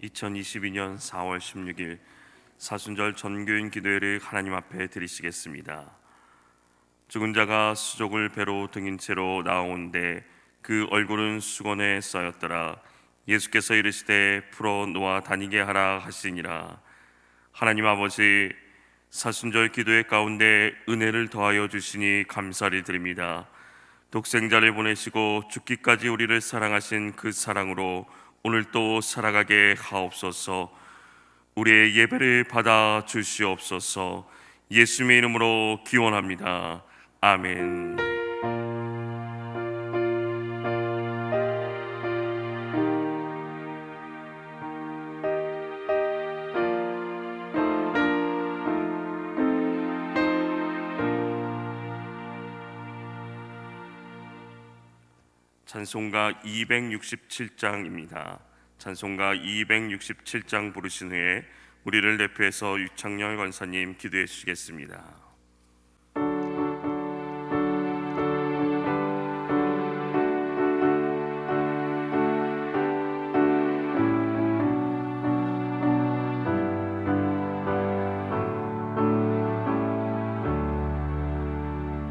2022년 4월 16일 사순절 전교인 기도회를 하나님 앞에 드리시겠습니다. 죽은 자가 수족을 배로 등인 채로 나오는데 그 얼굴은 수건에 쌓였더라. 예수께서 이르시되 풀어 놓아 다니게 하라 하시니라. 하나님 아버지, 사순절 기도회 가운데 은혜를 더하여 주시니 감사를 드립니다. 독생자를 보내시고 죽기까지 우리를 사랑하신 그 사랑으로 오늘 또 살아가게 하옵소서. 우리의 예배를 받아 주시옵소서. 예수님의 이름으로 기원합니다. 아멘. 찬송가 267장입니다. 찬송가 267장 부르신 후에 우리를 대표해서 유창열 권사님 기도해 주시겠습니다.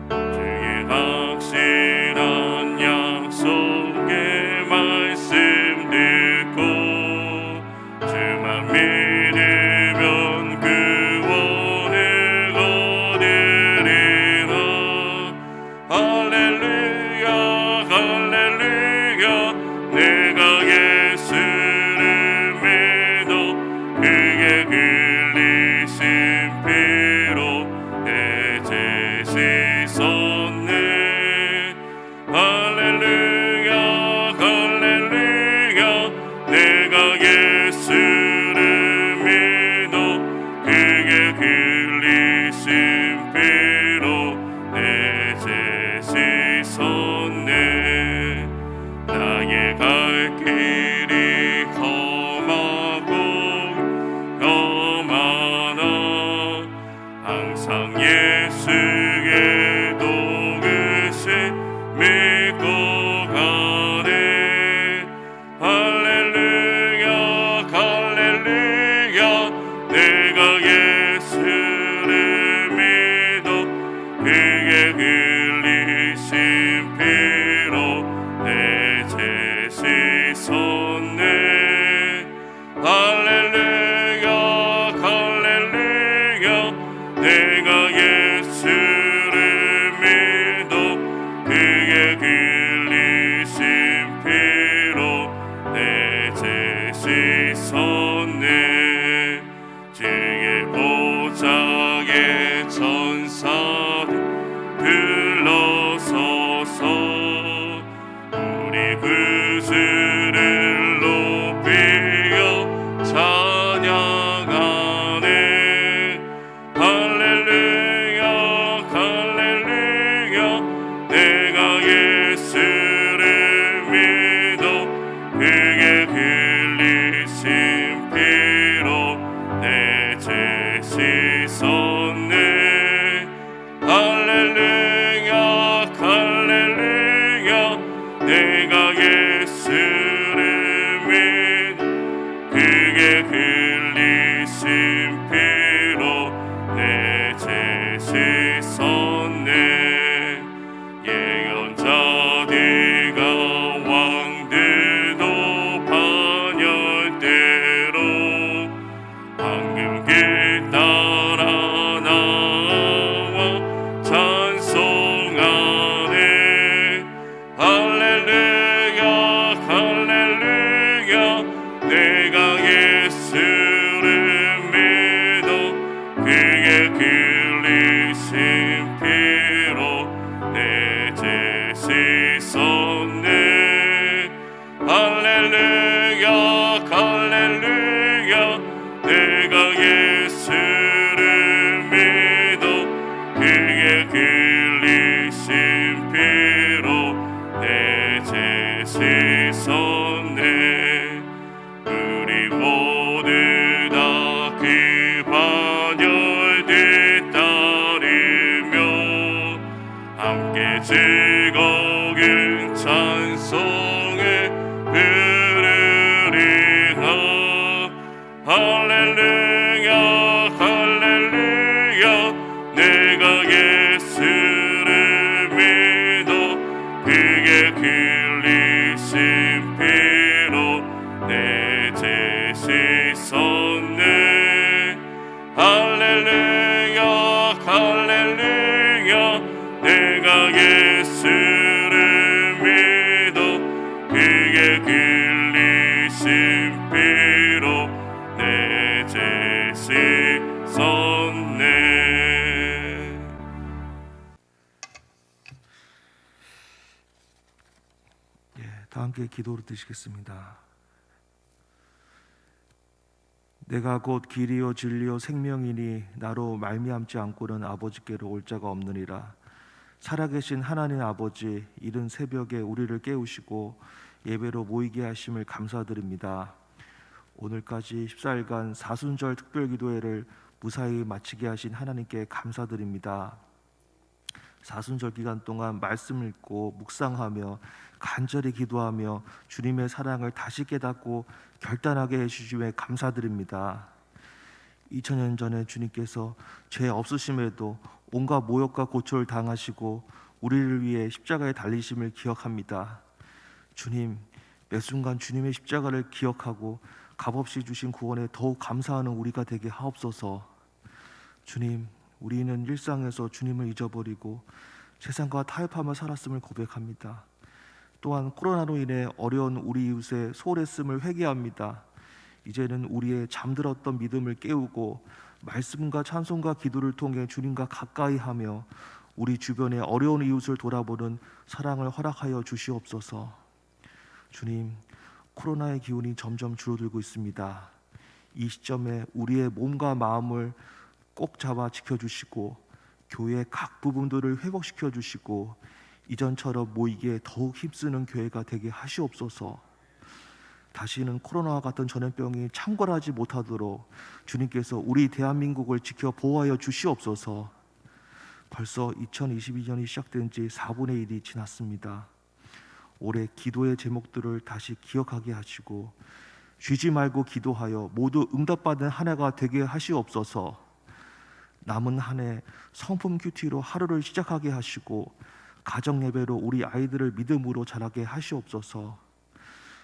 주의 확실한 약속의 말씀 듣고 주만 믿으면 구원을 얻으리라. 할렐루야 할렐루야. 내가 예수를 믿어 그의 흘리신 피로 내 죄 씻었네. 할렐루야 할렐루야. 내가 예수를 믿어 그의 흘리신 피로 내 죄 씻었네. 나의 갈 길이 험하고 험하나 항상 예수의 도구신 믿고 가네. 할렐루야 할렐루야. 내가 예수를 믿어 그의 흘리신 피로 내 죄 씻었네. 할렐루야 할렐루야. 내가 예수를 믿어 그의 흘리신 피로 내 죄 씻었네. 주의 보좌에 천사들 들러서서 우리 구주를 높이어 찬양하네. 할렐루야 할렐루야. 내가 예수를 믿어 그의 흘리신 피로 내 죄 씻었네. 할렐루야 할렐루야. 내가 예수를 믿어 그의 흘리신 피로 내 죄 씻었네. 예언자들과 왕들도 반열대로 황금길 따라 나와 찬송하네. 할렐루야 할렐루야. 내가 예수를 믿어 그의 흘리신 피로 내 죄 씻었네. 할렐루야 할렐루야. 내가 예수를 믿어 그의 흘리신 피로 내 죄 씻었네. 우리 모두 다 그 반열들 따르며 함께 즐거운 찬송을 부르리라. 예수를 믿어 그의 흘리신 피로 내 죄 씻었네. 다 함께 기도로 드시겠습니다. 내가 곧 길이요 진리요 생명이니 나로 말미암지 않고는 아버지께로 올 자가 없느니라. 살아계신 하나님 아버지, 이른 새벽에 우리를 깨우시고 예배로 모이게 하심을 감사드립니다. 오늘까지 14일간 사순절 특별기도회를 무사히 마치게 하신 하나님께 감사드립니다. 사순절 기간 동안 말씀 읽고 묵상하며 간절히 기도하며 주님의 사랑을 다시 깨닫고 결단하게 해주심에 감사드립니다. 2000년 전에 주님께서 죄 없으심에도 온갖 모욕과 고초를 당하시고 우리를 위해 십자가에 달리심을 기억합니다. 주님, 매 순간 주님의 십자가를 기억하고 값없이 주신 구원에 더욱 감사하는 우리가 되게 하옵소서. 주님, 우리는 일상에서 주님을 잊어버리고 세상과 타협하며 살았음을 고백합니다. 또한 코로나로 인해 어려운 우리 이웃의 소홀했음을 회개합니다. 이제는 우리의 잠들었던 믿음을 깨우고 말씀과 찬송과 기도를 통해 주님과 가까이 하며 우리 주변의 어려운 이웃을 돌아보는 사랑을 허락하여 주시옵소서. 주님, 코로나의 기운이 점점 줄어들고 있습니다. 이 시점에 우리의 몸과 마음을 꼭 잡아 지켜주시고 교회의 각 부분들을 회복시켜 주시고 이전처럼 모이기에 더욱 힘쓰는 교회가 되게 하시옵소서. 다시는 코로나와 같은 전염병이 창궐하지 못하도록 주님께서 우리 대한민국을 지켜 보호하여 주시옵소서. 벌써 2022년이 시작된 지 4분의 1이 지났습니다. 올해 기도의 제목들을 다시 기억하게 하시고 쉬지 말고 기도하여 모두 응답받는 한 해가 되게 하시옵소서. 남은 한 해 성품 큐티로 하루를 시작하게 하시고 가정 예배로 우리 아이들을 믿음으로 자라게 하시옵소서.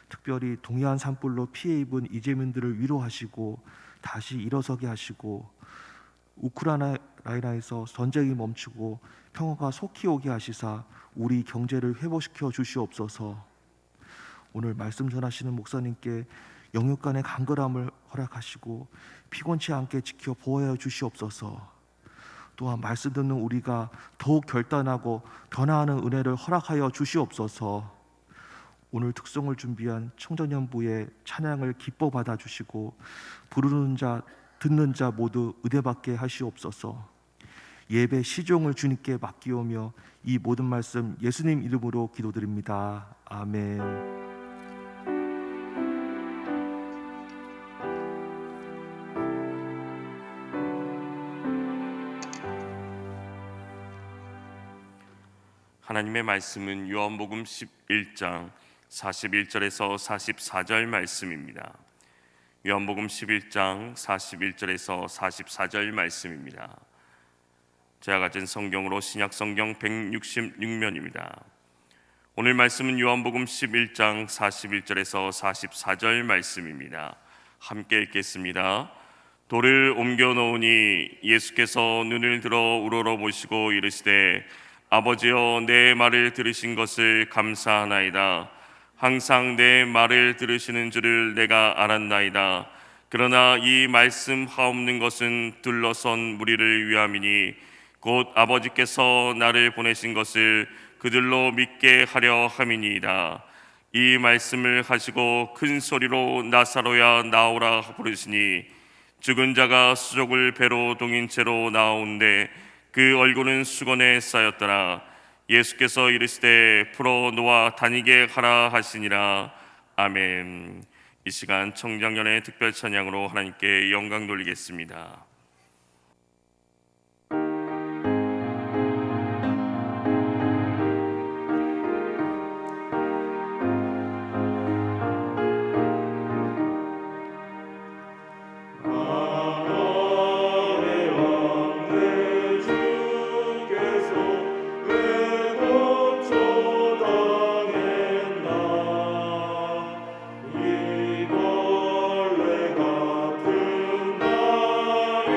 특별히 동해안 산불로 피해 입은 이재민들을 위로하시고 다시 일어서게 하시고 우크라이나에서 전쟁이 멈추고 평화가 속히 오게 하시사 우리 경제를 회복시켜 주시옵소서. 오늘 말씀 전하시는 목사님께 영육 간의 간결함을 허락하시고 피곤치 않게 지켜 보호하여 주시옵소서. 또한 말씀 듣는 우리가 더욱 결단하고 변화하는 은혜를 허락하여 주시옵소서. 오늘 특송을 준비한 청소년부의 찬양을 기뻐 받아주시고 부르는 자 듣는 자 모두 은혜받게 하시옵소서. 예배 시종을 주님께 맡기오며 이 모든 말씀 예수님 이름으로 기도드립니다. 아멘. 하나님의 말씀은 요한복음 11장 41절에서 44절 말씀입니다. 요한복음 11장 41절에서 44절 말씀입니다. 제가 가진 성경으로 신약성경 166면입니다. 오늘 말씀은 요한복음 11장 41절에서 44절 말씀입니다. 함께 읽겠습니다. 돌을 옮겨 놓으니 예수께서 눈을 들어 우러러보시고 이르시되 아버지여, 내 말을 들으신 것을 감사하나이다. 항상 내 말을 들으시는 줄을 내가 알았나이다. 그러나 이 말씀 하옵는 것은 둘러선 무리를 위함이니 곧 아버지께서 나를 보내신 것을 그들로 믿게 하려 함이니이다. 이 말씀을 하시고 큰 소리로 나사로야 나오라 부르시니 죽은 자가 수족을 배로 동인 채로 나오는데 그 얼굴은 수건에 쌓였더라. 예수께서 이르시되 풀어 놓아 다니게 하라 하시니라. 아멘. 이 시간 청장년의 특별 찬양으로 하나님께 영광 돌리겠습니다. 이벌레 같은 날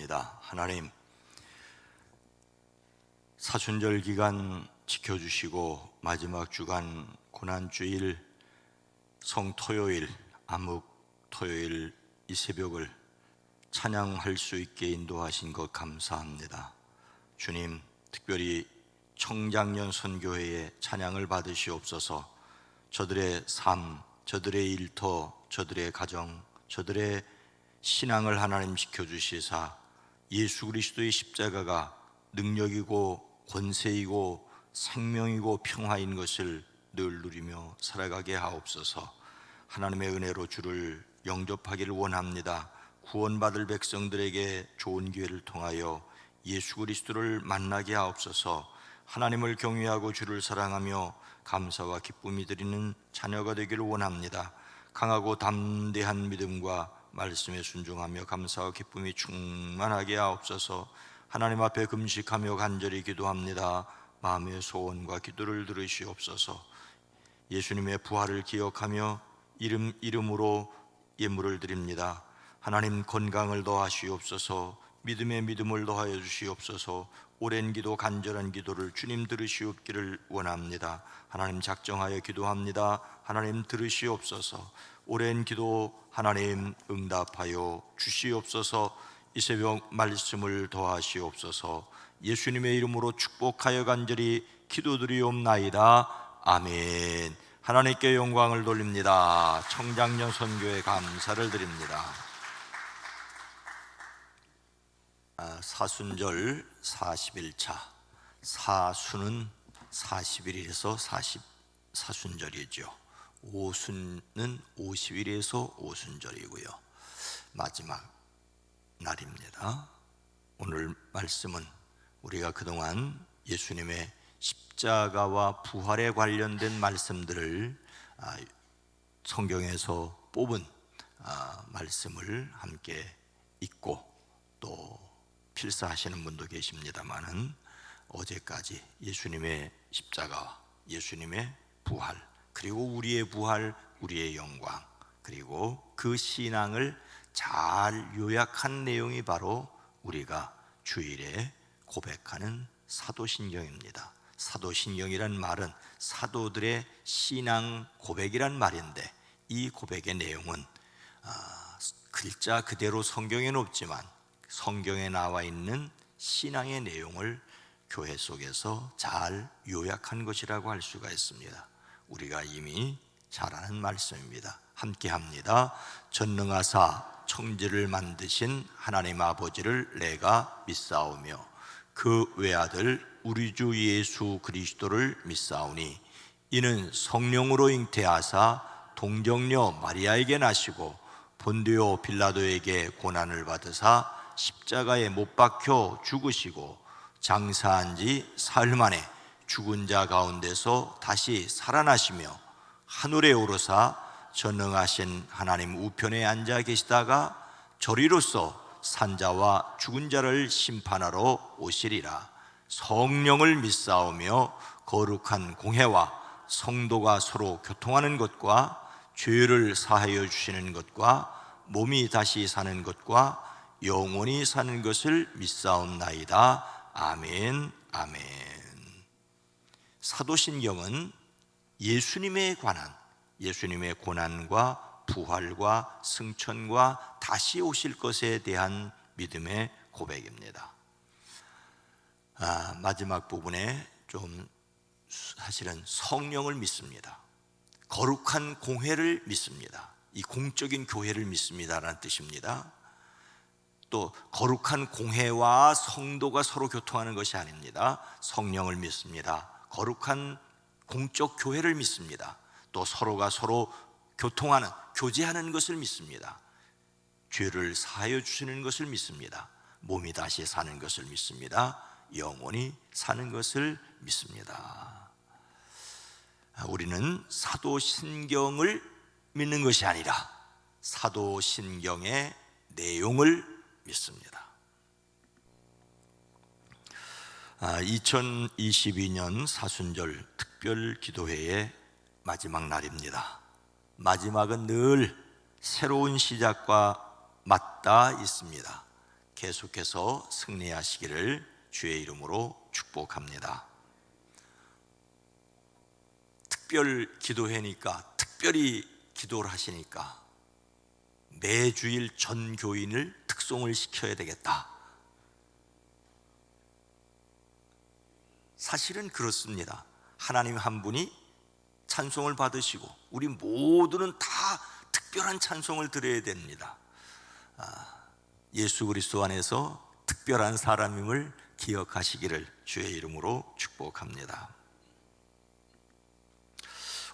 기도합니다. 하나님, 사순절 기간 지켜주시고 마지막 주간 고난주일 성토요일, 암흑토요일 이 새벽을 찬양할 수 있게 인도하신 것 감사합니다. 주님, 특별히 청장년 선교회의 찬양을 받으시옵소서. 저들의 삶, 저들의 일터, 저들의 가정, 저들의 신앙을 하나님 지켜주시사 예수 그리스도의 십자가가 능력이고 권세이고 생명이고 평화인 것을 늘 누리며 살아가게 하옵소서. 하나님의 은혜로 주를 영접하기를 원합니다. 구원받을 백성들에게 좋은 기회를 통하여 예수 그리스도를 만나게 하옵소서. 하나님을 경외하고 주를 사랑하며 감사와 기쁨이 드리는 자녀가 되기를 원합니다. 강하고 담대한 믿음과 말씀에 순종하며 감사와 기쁨이 충만하게 하옵소서. 하나님 앞에 금식하며 간절히 기도합니다. 마음의 소원과 기도를 들으시옵소서. 예수님의 부활을 기억하며 이름으로 예물을 드립니다. 하나님, 건강을 더하시옵소서. 믿음에 믿음을 더하여 주시옵소서. 오랜 기도, 간절한 기도를 주님 들으시옵기를 원합니다. 하나님, 작정하여 기도합니다. 하나님, 들으시옵소서. 오랜 기도 하나님 응답하여 주시옵소서. 이 새벽 말씀을 더하시옵소서. 예수님의 이름으로 축복하여 간절히 기도드리옵나이다. 아멘. 하나님께 영광을 돌립니다. 청장년 선교에 감사를 드립니다. 사순절 41차, 사수는 41일에서 44순절이죠. 오순은 50일에서 오순절이고요. 마지막 날입니다. 오늘 말씀은 우리가 그동안 예수님의 십자가와 부활에 관련된 말씀들을 성경에서 뽑은 말씀을 함께 읽고 또 필사하시는 분도 계십니다만은 어제까지 예수님의 십자가와 예수님의 부활, 그리고 우리의 부활, 우리의 영광, 그리고 그 신앙을 잘 요약한 내용이 바로 우리가 주일에 고백하는 사도신경입니다. 사도신경이란 말은 사도들의 신앙 고백이란 말인데, 이 고백의 내용은 글자 그대로 성경에는 없지만 성경에 나와 있는 신앙의 내용을 교회 속에서 잘 요약한 것이라고 할 수가 있습니다. 우리가 이미 잘 아는 말씀입니다. 함께 합니다. 전능하사 천지를 만드신 하나님 아버지를 내가 믿사오며 그 외아들 우리 주 예수 그리스도를 믿사오니 이는 성령으로 잉태하사 동정녀 마리아에게 나시고 본디오 빌라도에게 고난을 받으사 십자가에 못 박혀 죽으시고 장사한 지 사흘 만에 죽은 자 가운데서 다시 살아나시며 하늘에 오르사 전능하신 하나님 우편에 앉아 계시다가 저리로서 산자와 죽은 자를 심판하러 오시리라. 성령을 믿사오며 거룩한 공회와 성도가 서로 교통하는 것과 죄를 사하여 주시는 것과 몸이 다시 사는 것과 영원히 사는 것을 믿사옵나이다. 아멘. 아멘. 사도신경은 예수님에 관한, 예수님의 고난과 부활과 승천과 다시 오실 것에 대한 믿음의 고백입니다. 마지막 부분에 좀 사실은 성령을 믿습니다. 거룩한 공회를 믿습니다. 이 공적인 교회를 믿습니다라는 뜻입니다. 또 거룩한 공회와 성도가 서로 교통하는 것이 아닙니다. 성령을 믿습니다. 거룩한 공적 교회를 믿습니다. 또 서로가 서로 교통하는, 교제하는 것을 믿습니다. 죄를 사하여 주시는 것을 믿습니다. 몸이 다시 사는 것을 믿습니다. 영원히 사는 것을 믿습니다. 우리는 사도신경을 믿는 것이 아니라 사도신경의 내용을 믿습니다. 2022년 사순절 특별 기도회의 마지막 날입니다. 마지막은 늘 새로운 시작과 맞닿아 있습니다. 계속해서 승리하시기를 주의 이름으로 축복합니다. 특별 기도회니까 특별히 기도를 하시니까 매주일 전 교인을 특송을 시켜야 되겠다. 사실은 그렇습니다. 하나님 한 분이 찬송을 받으시고 우리 모두는 다 특별한 찬송을 드려야 됩니다. 예수 그리스도 안에서 특별한 사람임을 기억하시기를 주의 이름으로 축복합니다.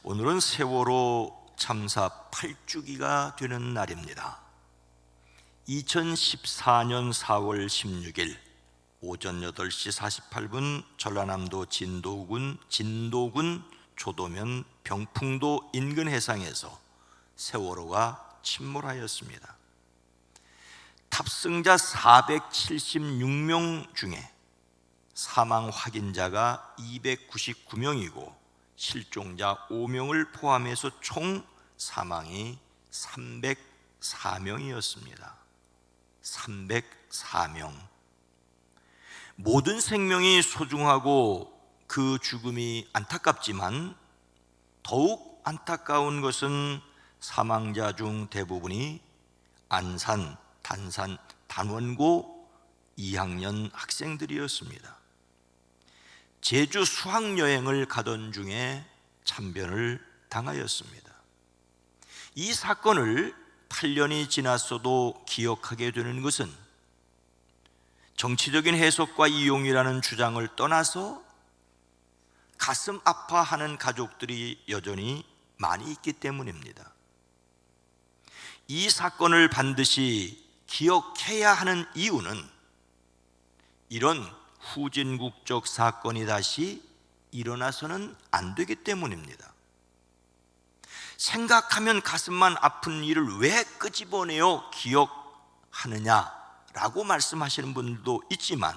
오늘은 세월호 참사 8주기가 되는 날입니다. 2014년 4월 16일 오전 8시 48분 전라남도 진도군 조도면 병풍도 인근 해상에서 세월호가 침몰하였습니다. 탑승자 476명 중에 사망 확인자가 299명이고 실종자 5명을 포함해서 총 사망이 304명이었습니다. 304명. 모든 생명이 소중하고 그 죽음이 안타깝지만 더욱 안타까운 것은 사망자 중 대부분이 안산, 단산, 단원고 2학년 학생들이었습니다. 제주 수학여행을 가던 중에 참변을 당하였습니다. 이 사건을 8년이 지났어도 기억하게 되는 것은 정치적인 해석과 이용이라는 주장을 떠나서 가슴 아파하는 가족들이 여전히 많이 있기 때문입니다. 이 사건을 반드시 기억해야 하는 이유는 이런 후진국적 사건이 다시 일어나서는 안 되기 때문입니다. 생각하면 가슴만 아픈 일을 왜 끄집어내어 기억하느냐라고 말씀하시는 분들도 있지만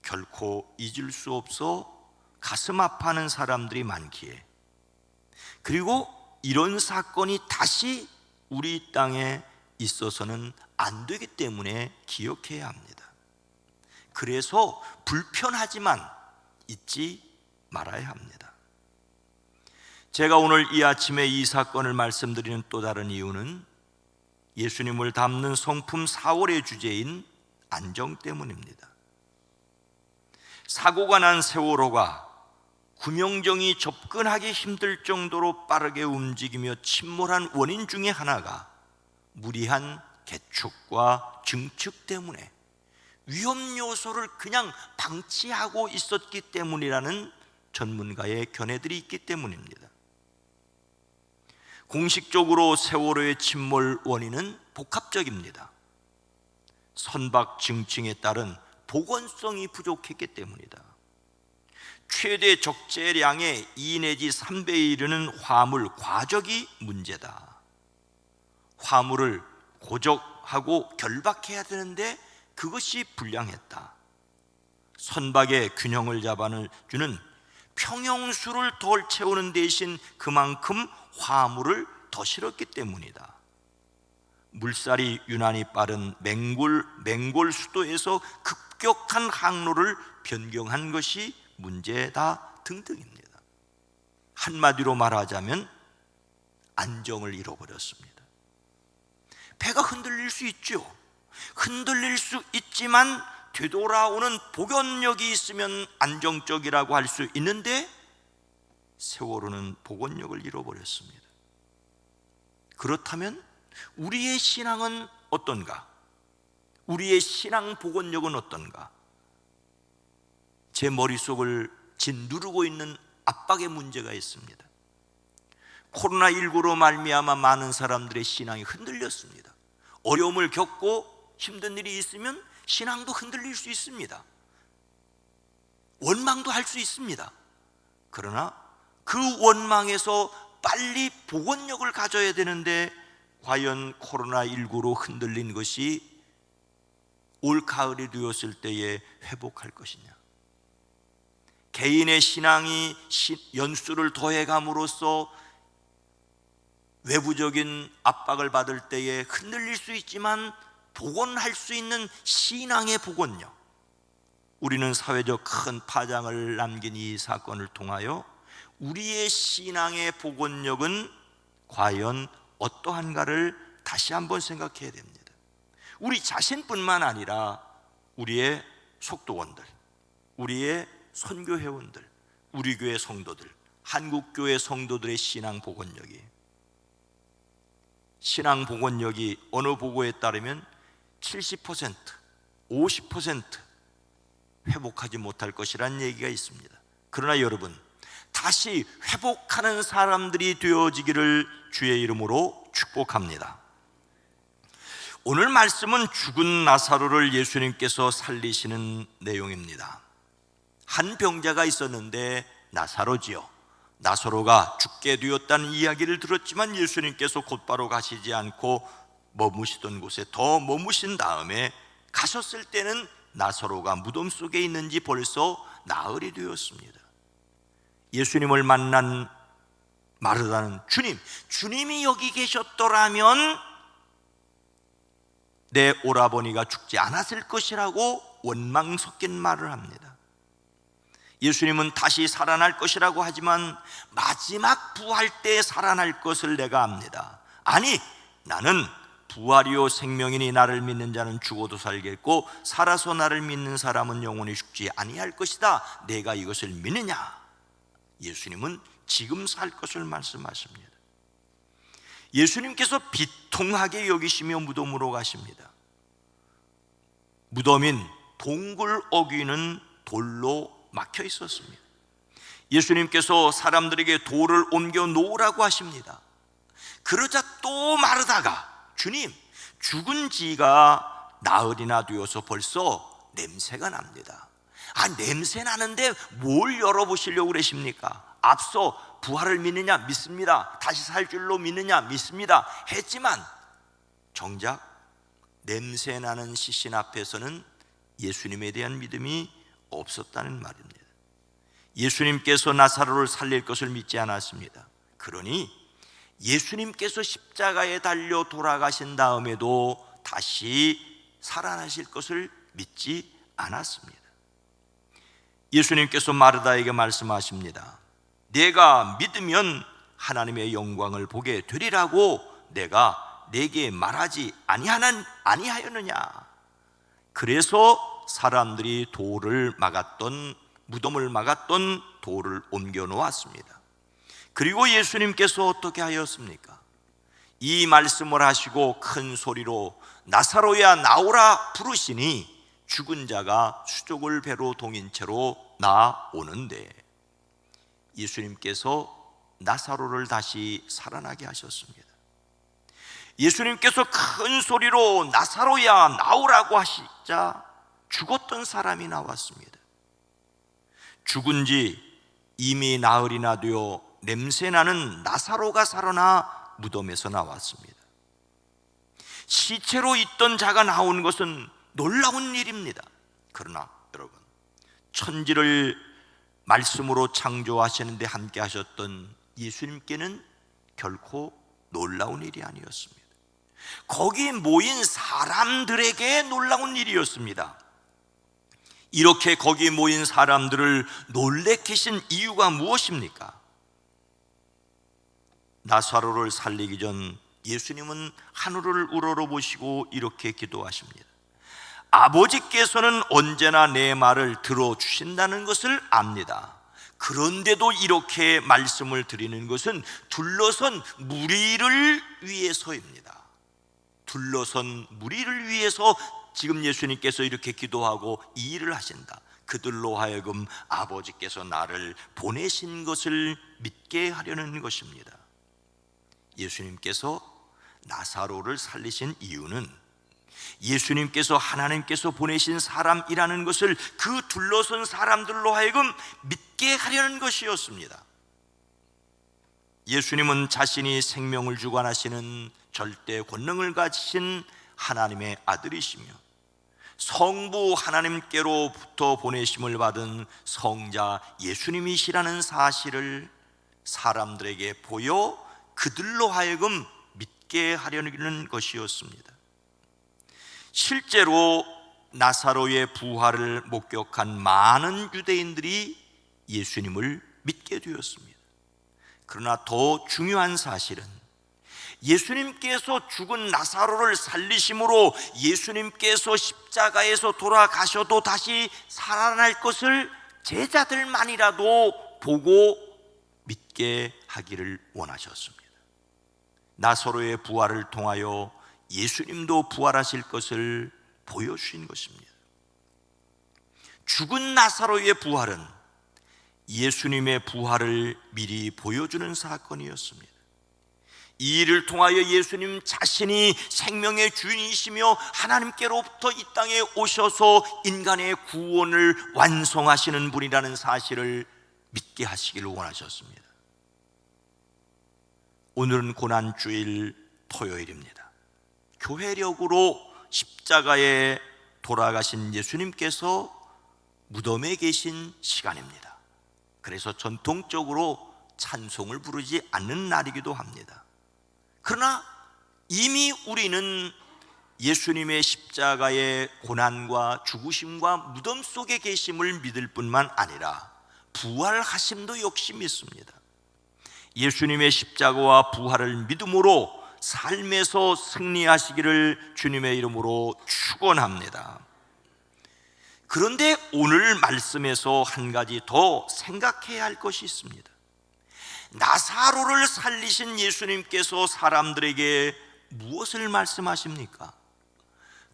결코 잊을 수 없어 가슴 아파하는 사람들이 많기에, 그리고 이런 사건이 다시 우리 땅에 있어서는 안 되기 때문에 기억해야 합니다. 그래서 불편하지만 잊지 말아야 합니다. 제가 오늘 이 아침에 이 사건을 말씀드리는 또 다른 이유는 예수님을 담는 성품 4월의 주제인 안정 때문입니다. 사고가 난 세월호가 구명정이 접근하기 힘들 정도로 빠르게 움직이며 침몰한 원인 중에 하나가 무리한 개축과 증축 때문에 위험 요소를 그냥 방치하고 있었기 때문이라는 전문가의 견해들이 있기 때문입니다. 공식적으로 세월호의 침몰 원인은 복합적입니다. 선박 증층에 따른 보건성이 부족했기 때문이다. 최대 적재량의 2 내지 3배에 이르는 화물 과적이 문제다. 화물을 고적하고 결박해야 되는데 그것이 불량했다. 선박의 균형을 잡아주는 평형수를 덜 채우는 대신 그만큼 화물을 더 실었기 때문이다. 물살이 유난히 빠른 맹골 수도에서 급격한 항로를 변경한 것이 문제다 등등입니다. 한마디로 말하자면 안정을 잃어버렸습니다. 배가 흔들릴 수 있죠. 흔들릴 수 있지만 되돌아오는 복원력이 있으면 안정적이라고 할 수 있는데 세월호는 복원력을 잃어버렸습니다. 그렇다면 우리의 신앙은 어떤가? 우리의 신앙 복원력은 어떤가? 제 머릿속을 짓누르고 있는 압박의 문제가 있습니다. 코로나19로 말미암아 많은 사람들의 신앙이 흔들렸습니다. 어려움을 겪고 힘든 일이 있으면 신앙도 흔들릴 수 있습니다. 원망도 할 수 있습니다. 그러나 그 원망에서 빨리 복원력을 가져야 되는데 과연 코로나19로 흔들린 것이 올 가을이 되었을 때에 회복할 것이냐? 개인의 신앙이 연수를 더해감으로써 외부적인 압박을 받을 때에 흔들릴 수 있지만 복원할 수 있는 신앙의 복원력. 우리는 사회적 큰 파장을 남긴 이 사건을 통하여 우리의 신앙의 복원력은 과연 어떠한가를 다시 한번 생각해야 됩니다. 우리 자신뿐만 아니라 우리의 속도원들, 우리의 선교회원들, 우리 교회 성도들, 한국교회 성도들의 신앙 복원력이, 신앙 복원력이 어느 보고에 따르면 70%, 50% 회복하지 못할 것이라는 얘기가 있습니다. 그러나 여러분, 다시 회복하는 사람들이 되어지기를 주의 이름으로 축복합니다. 오늘 말씀은 죽은 나사로를 예수님께서 살리시는 내용입니다. 한 병자가 있었는데 나사로지요. 나사로가 죽게 되었다는 이야기를 들었지만 예수님께서 곧바로 가시지 않고 머무시던 곳에 더 머무신 다음에 가셨을 때는 나사로가 무덤 속에 있는지 벌써 나흘이 되었습니다. 예수님을 만난 마르다는 주님이 여기 계셨더라면 내 오라버니가 죽지 않았을 것이라고 원망 섞인 말을 합니다. 예수님은 다시 살아날 것이라고 하지만 마지막 부활 때 살아날 것을 내가 압니다. 아니, 나는 부활이요 생명이니 나를 믿는 자는 죽어도 살겠고 살아서 나를 믿는 사람은 영원히 죽지 아니할 것이다. 내가 이것을 믿느냐? 예수님은 지금 살 것을 말씀하십니다. 예수님께서 비통하게 여기시며 무덤으로 가십니다. 무덤인 동굴 어귀는 돌로 막혀 있었습니다. 예수님께서 사람들에게 돌을 옮겨 놓으라고 하십니다. 그러자 또 마르다가 주님, 죽은 지가 나흘이나 되어서 벌써 냄새가 납니다. 냄새 나는데 뭘 열어보시려고 그러십니까? 앞서 부활을 믿느냐? 믿습니다. 다시 살 줄로 믿느냐? 믿습니다. 했지만 정작 냄새 나는 시신 앞에서는 예수님에 대한 믿음이 없었다는 말입니다. 예수님께서 나사로를 살릴 것을 믿지 않았습니다. 그러니 예수님께서 십자가에 달려 돌아가신 다음에도 다시 살아나실 것을 믿지 않았습니다. 예수님께서 마르다에게 말씀하십니다. 내가 믿으면 하나님의 영광을 보게 되리라고 내가 내게 말하지 아니하였느냐? 그래서 사람들이 무덤을 막았던 돌을 옮겨 놓았습니다. 그리고 예수님께서 어떻게 하였습니까? 이 말씀을 하시고 큰 소리로 나사로야 나오라 부르시니 죽은 자가 수족을 배로 동인 채로 나오는데 예수님께서 나사로를 다시 살아나게 하셨습니다. 예수님께서 큰 소리로 나사로야 나오라고 하시자 죽었던 사람이 나왔습니다. 죽은 지 이미 나흘이나 되어 냄새나는 나사로가 살아나 무덤에서 나왔습니다. 시체로 있던 자가 나온 것은 놀라운 일입니다. 그러나 여러분, 천지를 말씀으로 창조하시는데 함께 하셨던 예수님께는 결코 놀라운 일이 아니었습니다. 거기 모인 사람들에게 놀라운 일이었습니다. 이렇게 거기 모인 사람들을 놀래게 하신 이유가 무엇입니까? 나사로를 살리기 전 예수님은 하늘을 우러러보시고 이렇게 기도하십니다. 아버지께서는 언제나 내 말을 들어주신다는 것을 압니다. 그런데도 이렇게 말씀을 드리는 것은 둘러선 무리를 위해서입니다. 둘러선 무리를 위해서 지금 예수님께서 이렇게 기도하고 이 일을 하신다. 그들로 하여금 아버지께서 나를 보내신 것을 믿게 하려는 것입니다. 예수님께서 나사로를 살리신 이유는 예수님께서 하나님께서 보내신 사람이라는 것을 그 둘러선 사람들로 하여금 믿게 하려는 것이었습니다. 예수님은 자신이 생명을 주관하시는 절대 권능을 가지신 하나님의 아들이시며 성부 하나님께로부터 보내심을 받은 성자 예수님이시라는 사실을 사람들에게 보여 그들로 하여금 믿게 하려는 것이었습니다. 실제로 나사로의 부활을 목격한 많은 유대인들이 예수님을 믿게 되었습니다. 그러나 더 중요한 사실은 예수님께서 죽은 나사로를 살리심으로 예수님께서 십자가에서 돌아가셔도 다시 살아날 것을 제자들만이라도 보고 믿게 하기를 원하셨습니다. 나사로의 부활을 통하여 예수님도 부활하실 것을 보여주신 것입니다. 죽은 나사로의 부활은 예수님의 부활을 미리 보여주는 사건이었습니다. 이 일을 통하여 예수님 자신이 생명의 주인이시며 하나님께로부터 이 땅에 오셔서 인간의 구원을 완성하시는 분이라는 사실을 믿게 하시기를 원하셨습니다. 오늘은 고난주일 토요일입니다. 교회력으로 십자가에 돌아가신 예수님께서 무덤에 계신 시간입니다. 그래서 전통적으로 찬송을 부르지 않는 날이기도 합니다. 그러나 이미 우리는 예수님의 십자가의 고난과 죽으심과 무덤 속에 계심을 믿을 뿐만 아니라 부활하심도 역시 믿습니다. 예수님의 십자가와 부활을 믿음으로 삶에서 승리하시기를 주님의 이름으로 축원합니다. 그런데 오늘 말씀에서 한 가지 더 생각해야 할 것이 있습니다. 나사로를 살리신 예수님께서 사람들에게 무엇을 말씀하십니까?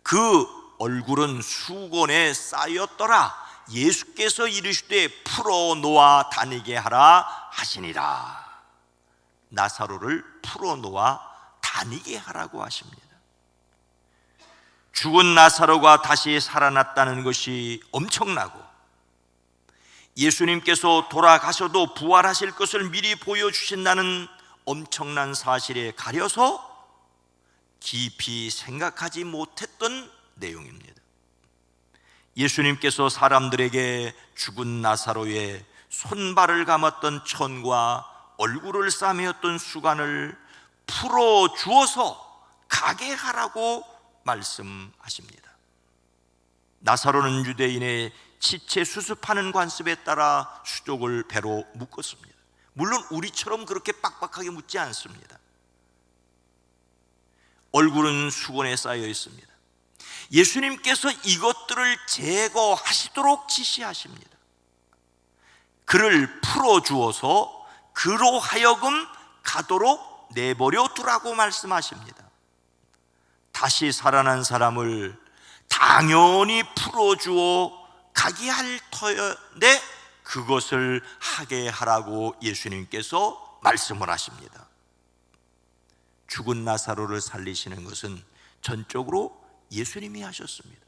그 얼굴은 수건에 쌓였더라. 예수께서 이르시되 풀어놓아 다니게 하라 하시니라. 나사로를 풀어놓아 다니게 하라고 하십니다. 죽은 나사로가 다시 살아났다는 것이 엄청나고 예수님께서 돌아가셔도 부활하실 것을 미리 보여주신다는 엄청난 사실에 가려서 깊이 생각하지 못했던 내용입니다. 예수님께서 사람들에게 죽은 나사로의 손발을 감았던 천과 얼굴을 싸매었던 수건을 풀어주어서 가게 하라고 말씀하십니다. 나사로는 유대인의 시체 수습하는 관습에 따라 수족을 배로 묶었습니다. 물론 우리처럼 그렇게 빡빡하게 묶지 않습니다. 얼굴은 수건에 쌓여 있습니다. 예수님께서 이것들을 제거하시도록 지시하십니다. 그를 풀어주어서 그로 하여금 가도록 내버려 두라고 말씀하십니다. 다시 살아난 사람을 당연히 풀어주어 가게 할 터인데 그것을 하게 하라고 예수님께서 말씀을 하십니다. 죽은 나사로를 살리시는 것은 전적으로 예수님이 하셨습니다.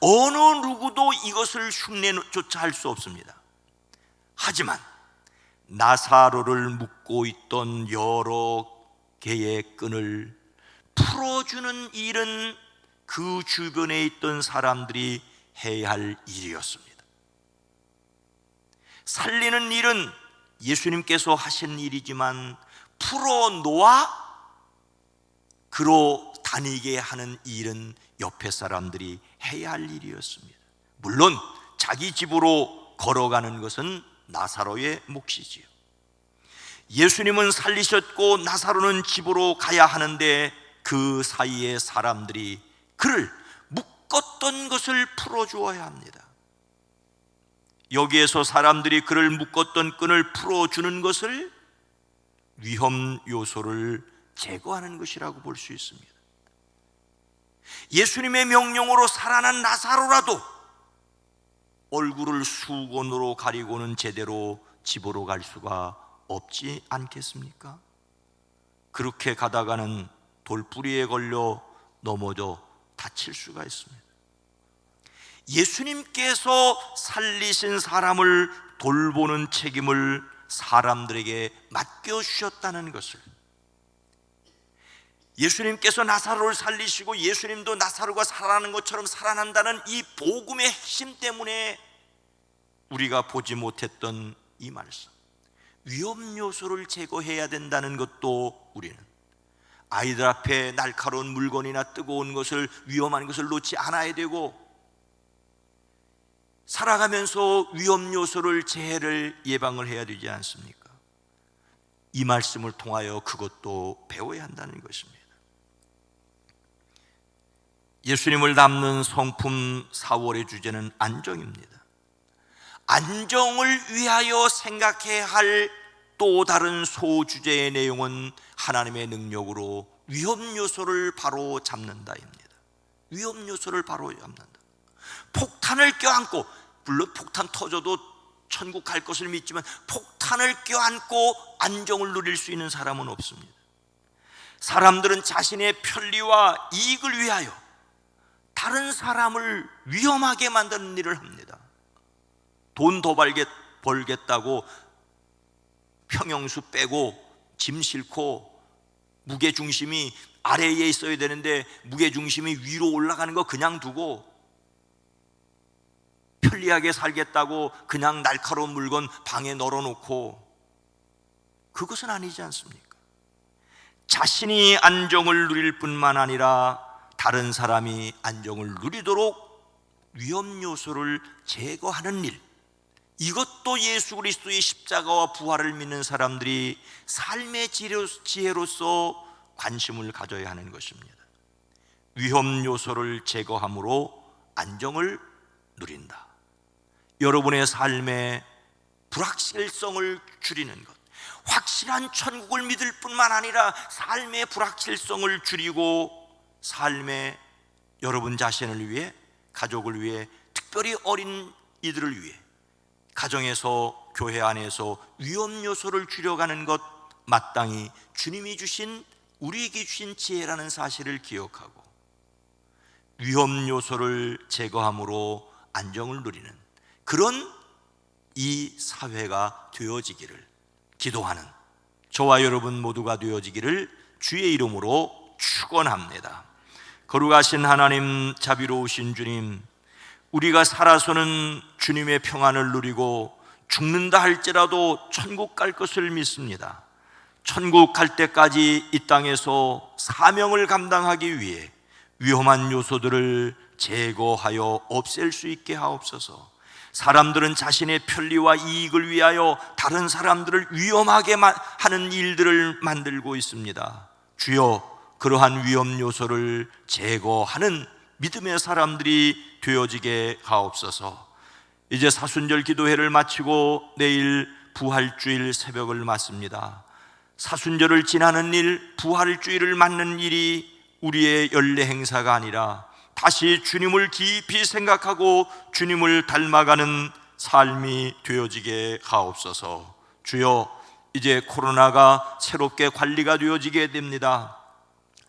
어느 누구도 이것을 흉내조차 할 수 없습니다. 하지만 나사로를 묶고 있던 여러 개의 끈을 풀어주는 일은 그 주변에 있던 사람들이 해야 할 일이었습니다. 살리는 일은 예수님께서 하신 일이지만 풀어놓아 그로 다니게 하는 일은 옆에 사람들이 해야 할 일이었습니다. 물론 자기 집으로 걸어가는 것은 나사로의 몫이지요. 예수님은 살리셨고 나사로는 집으로 가야 하는데 그 사이에 사람들이 그를 묶었던 것을 풀어주어야 합니다. 여기에서 사람들이 그를 묶었던 끈을 풀어주는 것을 위험 요소를 제거하는 것이라고 볼 수 있습니다. 예수님의 명령으로 살아난 나사로라도 얼굴을 수건으로 가리고는 제대로 집으로 갈 수가 없지 않겠습니까? 그렇게 가다가는 돌뿌리에 걸려 넘어져 다칠 수가 있습니다. 예수님께서 살리신 사람을 돌보는 책임을 사람들에게 맡겨주셨다는 것을, 예수님께서 나사로를 살리시고 예수님도 나사로가 살아나는 것처럼 살아난다는 이 복음의 핵심 때문에 우리가 보지 못했던 이 말씀, 위험 요소를 제거해야 된다는 것도 우리는 아이들 앞에 날카로운 물건이나 뜨거운 것을, 위험한 것을 놓지 않아야 되고, 살아가면서 위험 요소를, 재해를 예방을 해야 되지 않습니까? 이 말씀을 통하여 그것도 배워야 한다는 것입니다. 예수님을 담는 성품 4월의 주제는 안정입니다. 안정을 위하여 생각해야 할 또 다른 소주제의 내용은 하나님의 능력으로 위험 요소를 바로 잡는다입니다. 위험 요소를 바로 잡는다. 폭탄을 껴안고, 물론 폭탄 터져도 천국 갈 것을 믿지만 폭탄을 껴안고 안정을 누릴 수 있는 사람은 없습니다. 사람들은 자신의 편리와 이익을 위하여 다른 사람을 위험하게 만드는 일을 합니다. 돈 더 벌겠다고 평형수 빼고 짐 싣고, 무게중심이 아래에 있어야 되는데 무게중심이 위로 올라가는 거 그냥 두고, 편리하게 살겠다고 그냥 날카로운 물건 방에 널어놓고, 그것은 아니지 않습니까? 자신이 안정을 누릴 뿐만 아니라 다른 사람이 안정을 누리도록 위험 요소를 제거하는 일, 이것도 예수 그리스도의 십자가와 부활을 믿는 사람들이 삶의 지혜로서 관심을 가져야 하는 것입니다. 위험 요소를 제거함으로 안정을 누린다. 여러분의 삶의 불확실성을 줄이는 것, 확실한 천국을 믿을 뿐만 아니라 삶의 불확실성을 줄이고, 삶의 여러분 자신을 위해, 가족을 위해, 특별히 어린 이들을 위해 가정에서, 교회 안에서 위험 요소를 줄여가는 것, 마땅히 주님이 주신, 우리에게 주신 지혜라는 사실을 기억하고, 위험 요소를 제거함으로 안정을 누리는 그런 이 사회가 되어지기를 기도하는 저와 여러분 모두가 되어지기를 주의 이름으로 축원합니다. 거룩하신 하나님, 자비로우신 주님, 우리가 살아서는 주님의 평안을 누리고 죽는다 할지라도 천국 갈 것을 믿습니다. 천국 갈 때까지 이 땅에서 사명을 감당하기 위해 위험한 요소들을 제거하여 없앨 수 있게 하옵소서. 사람들은 자신의 편리와 이익을 위하여 다른 사람들을 위험하게 하는 일들을 만들고 있습니다. 주여, 그러한 위험 요소를 제거하는 믿음의 사람들이 되어지게 하옵소서. 이제 사순절 기도회를 마치고 내일 부활주일 새벽을 맞습니다. 사순절을 지나는 일, 부활주일을 맞는 일이 우리의 연례 행사가 아니라 다시 주님을 깊이 생각하고 주님을 닮아가는 삶이 되어지게 하옵소서. 주여, 이제 코로나가 새롭게 관리가 되어지게 됩니다.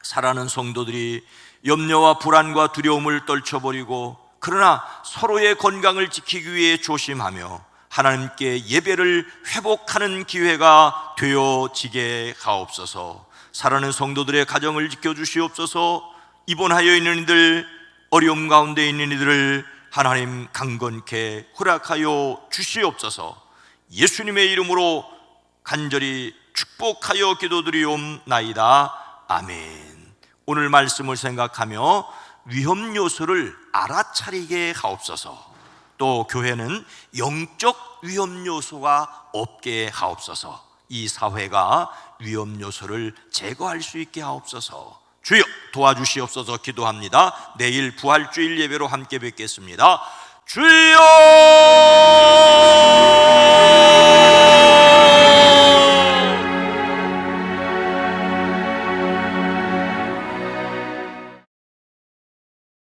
사랑하는 성도들이 염려와 불안과 두려움을 떨쳐버리고, 그러나 서로의 건강을 지키기 위해 조심하며 하나님께 예배를 회복하는 기회가 되어지게 하옵소서. 사랑하는 성도들의 가정을 지켜주시옵소서. 입원하여 있는 이들, 어려움 가운데 있는 이들을 하나님 강건케 허락하여 주시옵소서. 예수님의 이름으로 간절히 축복하여 기도드리옵나이다. 아멘. 오늘 말씀을 생각하며 위험 요소를 알아차리게 하옵소서. 또 교회는 영적 위험 요소가 없게 하옵소서. 이 사회가 위험 요소를 제거할 수 있게 하옵소서. 주여 도와주시옵소서. 기도합니다. 내일 부활주일 예배로 함께 뵙겠습니다. 주여